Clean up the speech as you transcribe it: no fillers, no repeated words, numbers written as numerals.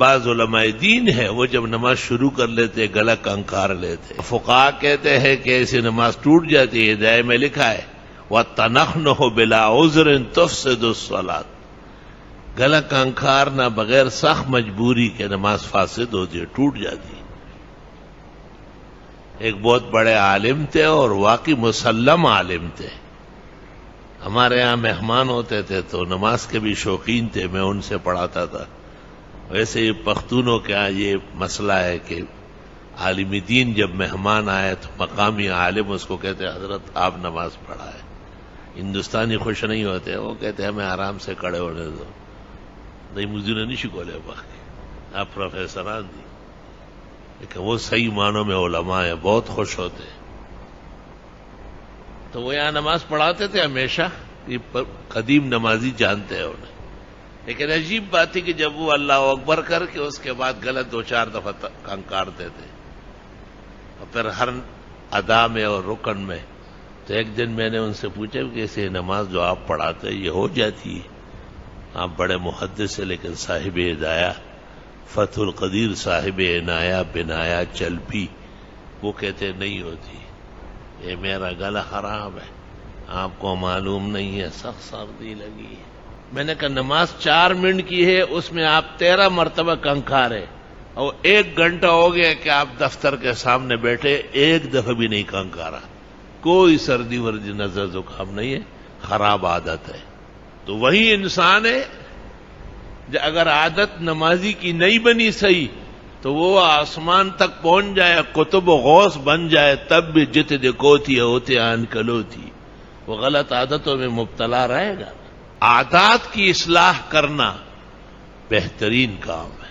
بعض علماء دین ہے وہ جب نماز شروع کر لیتے گلا کنکار لیتے. فقہا کہتے ہیں کہ ایسی نماز ٹوٹ جاتی ہے. ہدایہ میں لکھا ہے وَتَنَخْنُهُ بِلَا عُذْرٍ تُفْسِدُ الصَّلَاةَ. گلا کنکارنا بغیر سخت مجبوری کے نماز فاسد ہوتی ہے، ٹوٹ جاتی ہے. ایک بہت بڑے عالم تھے اور واقعی مسلم عالم تھے. ہمارے یہاں مہمان ہوتے تھے تو نماز کے بھی شوقین تھے، میں ان سے پڑھاتا تھا. ویسے ہی پختونوں کے یہاں یہ مسئلہ ہے کہ عالم دین جب مہمان آئے تو مقامی عالم اس کو کہتے ہیں حضرت آپ نماز پڑھائے. ہندوستانی خوش نہیں ہوتے، وہ کہتے ہیں ہمیں آرام سے کھڑے ہونے دو. نہیں مجھے نہیں شکولے باقی آپ پروفیسران دی، لیکن وہ صحیح معنوں میں علماء ہیں، بہت خوش ہوتے ہیں. تو وہ یہاں نماز پڑھاتے تھے ہمیشہ. یہ قدیم نمازی جانتے ہیں انہیں. لیکن عجیب بات ہے کہ جب وہ اللہ اکبر کر کے اس کے بعد غلط 2-4 دفعہ کنکارتے تھے، اور پھر ہر ادا میں اور رکن میں. تو ایک دن میں نے ان سے پوچھا کہ اسے نماز جو آپ پڑھاتے ہیں یہ ہو جاتی ہے؟ آپ بڑے محدث ہیں لیکن صاحب ہدایہ فتح القدیر صاحب عنایہ بنایا چلپی وہ کہتے نہیں ہوتی. یہ میرا گلا خراب ہے، آپ کو معلوم نہیں ہے، سخت سردی لگی ہے. میں نے کہا نماز 4 منٹ کی ہے، اس میں آپ 13 مرتبہ کنکارے، اور 1 گھنٹہ ہو گیا کہ آپ دفتر کے سامنے بیٹھے، ایک دفعہ بھی نہیں کنکارا. کوئی سردی وردی نظر زکام نہیں ہے، خراب عادت ہے. تو وہی انسان ہے اگر عادت نمازی کی نہیں بنی صحیح تو وہ آسمان تک پہنچ جائے، قطب و غوث بن جائے، تب بھی جت دکوتی ہوتے آن کلوتی، وہ غلط عادتوں میں مبتلا رہے گا. عادات کی اصلاح کرنا بہترین کام ہے.